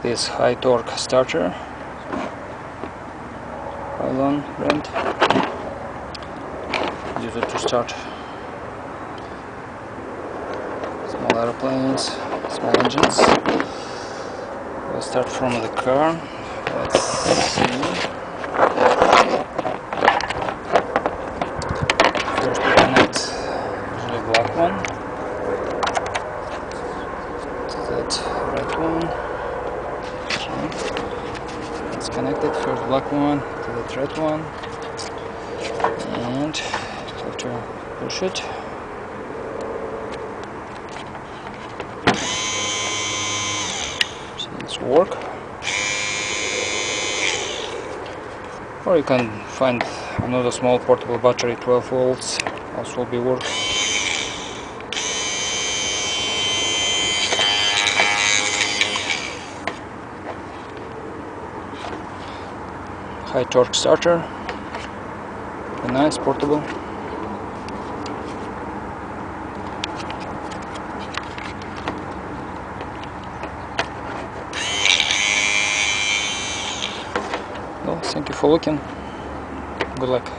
this HI-TORK Starter PYLON brand. Use it to start small aeroplanes, small engines. We'll start from the car. Let's see. First we connect the black one to that red one. Okay. Let's connect it, first black one to that red one, and have to push it. So it's work. Or you can find another small portable battery, 12 volts, also will be work. HI-TORK starter, very nice, portable. Well, thank you for looking. Good luck.